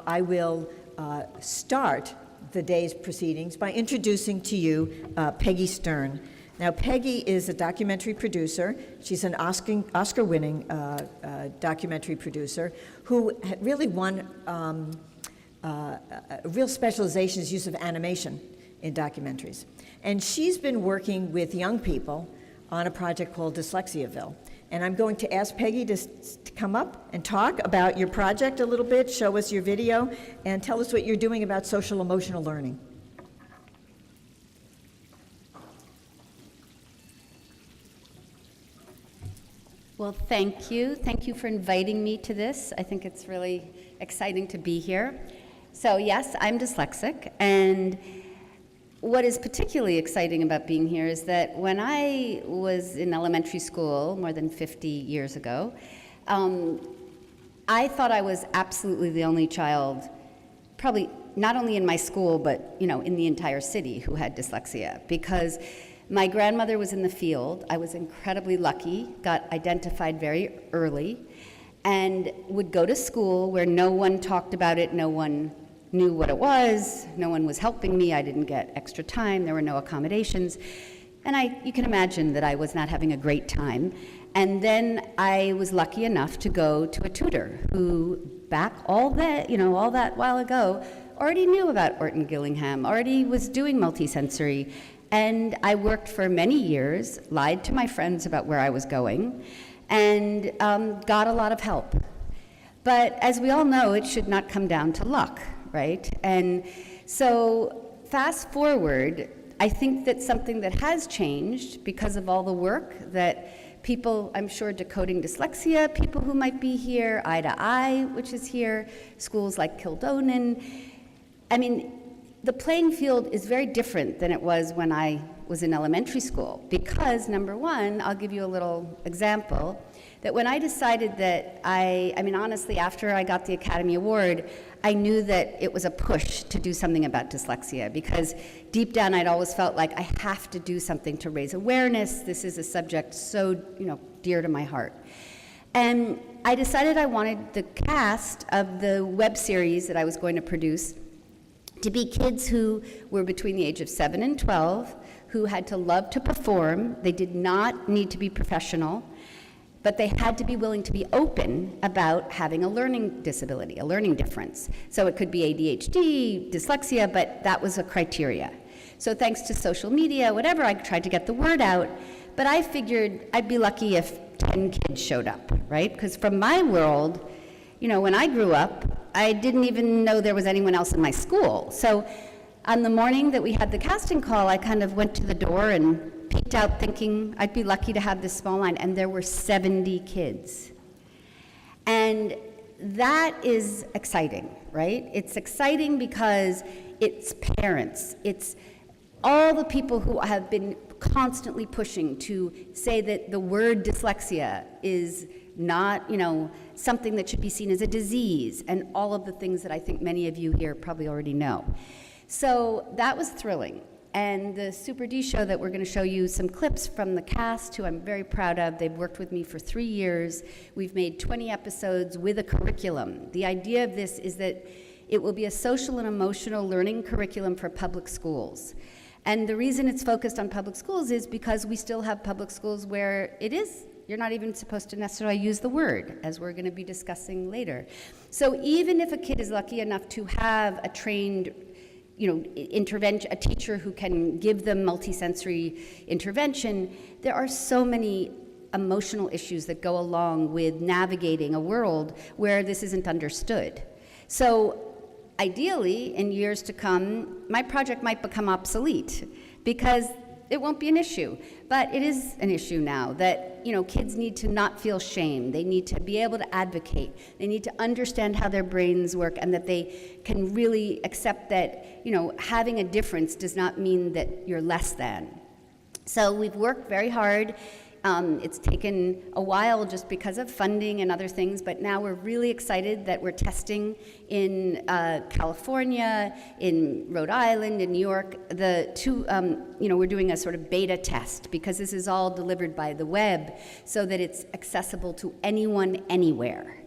I will start the day's proceedings by introducing to you Peggy Stern. Now, Peggy is a documentary producer. She's an Oscar-winning documentary producer who really won real specialization is use of animation in documentaries. And she's been working with young people on a project called Dyslexiaville. And I'm going to ask Peggy to come up and talk about your project a little bit, show us your video, and tell us what you're doing about social emotional learning. Well, thank you. Thank you for inviting me to this. I think it's really exciting to be here. So yes, I'm dyslexic, and what is particularly exciting about being here is that when I was in elementary school more than 50 years ago, I thought I was absolutely the only child, probably not only in my school, but in the entire city who had dyslexia, because my grandmother was in the field. I was incredibly lucky, got identified very early, and would go to school where no one talked about it, no one knew what it was, no one was helping me, I didn't get extra time, there were no accommodations, and you can imagine that I was not having a great time. And then I was lucky enough to go to a tutor who, back all that while ago, already knew about Orton Gillingham, already was doing multisensory, and I worked for many years, lied to my friends about where I was going, and got a lot of help. But as we all know, it should not come down to luck, right? And so fast forward, I think that something that has changed because of all the work that people, I'm sure Decoding Dyslexia, people who might be here, Eye to Eye, which is here, schools like Kildonan. I mean, the playing field is very different than it was when I was in elementary school because, number one, I'll give you a little example, that when I decided that honestly, after I got the Academy Award, I knew that it was a push to do something about dyslexia because deep down I'd always felt like I have to do something to raise awareness. This is a subject so, dear to my heart. And I decided I wanted the cast of the web series that I was going to produce to be kids who were between the age of 7 and 12, who had to love to perform. They did not need to be professional, but they had to be willing to be open about having a learning disability, a learning difference. So it could be ADHD, dyslexia, but that was a criteria. So thanks to social media, whatever, I tried to get the word out, but I figured I'd be lucky if 10 kids showed up, right? Because from my world, when I grew up, I didn't even know there was anyone else in my school. So on the morning that we had the casting call, I kind of went to the door and peeked out thinking I'd be lucky to have this small line, and there were 70 kids. And that is exciting, right? It's exciting because it's parents, it's all the people who have been constantly pushing to say that the word dyslexia is not, something that should be seen as a disease, and all of the things that I think many of you here probably already know. So that was thrilling. And the Super D show that we're going to show you some clips from the cast, who I'm very proud of. They've worked with me for 3 years. We've made 20 episodes with a curriculum. The idea of this is that it will be a social and emotional learning curriculum for public schools. And the reason it's focused on public schools is because we still have public schools where you're not even supposed to necessarily use the word, as we're going to be discussing later. So even if a kid is lucky enough to have a trained a teacher who can give them multisensory intervention, there are so many emotional issues that go along with navigating a world where this isn't understood. So ideally, in years to come, my project might become obsolete because it won't be an issue. But it is an issue now that kids need to not feel shame. They need to be able to advocate. They need to understand how their brains work, and that they can really accept that having a difference does not mean that you're less than. So we've worked very hard. It's taken a while just because of funding and other things, but now we're really excited that we're testing in California, in Rhode Island, in New York. We're doing a sort of beta test because this is all delivered by the web so that it's accessible to anyone, anywhere.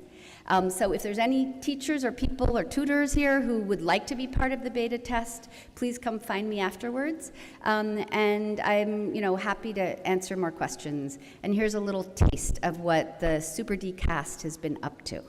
So if there's any teachers or people or tutors here who would like to be part of the beta test, please come find me afterwards. And I'm happy to answer more questions. And here's a little taste of what the Super D cast has been up to.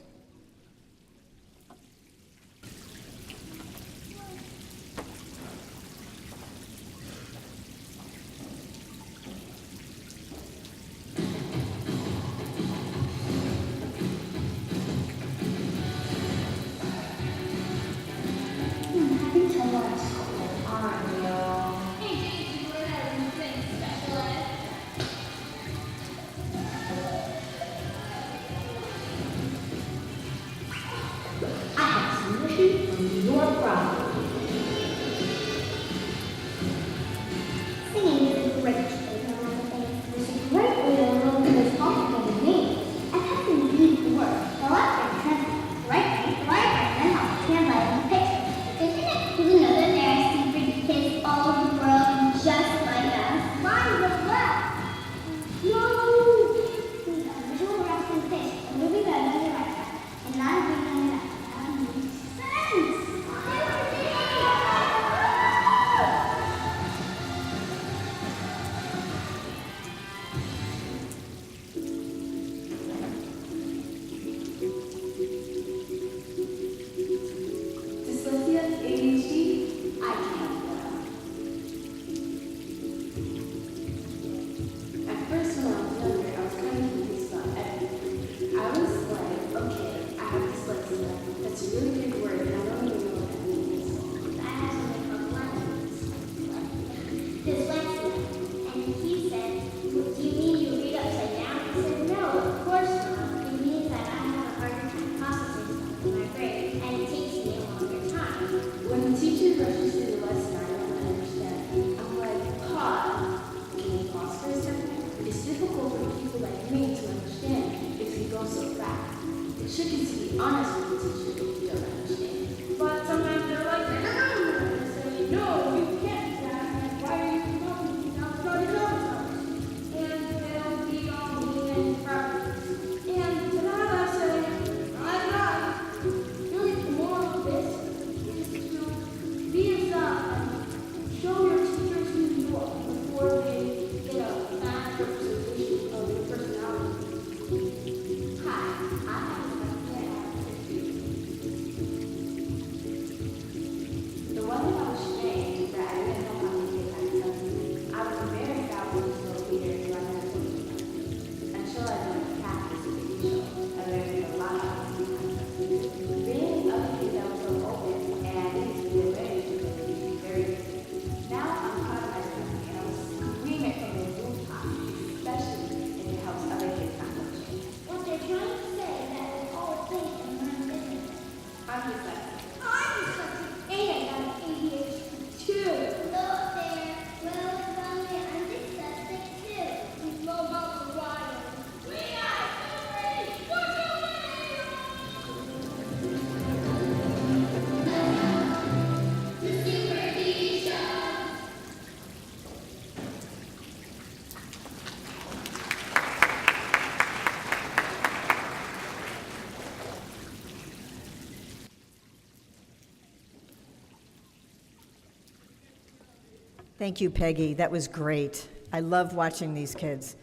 Thank you, Peggy. That was great. I love watching these kids.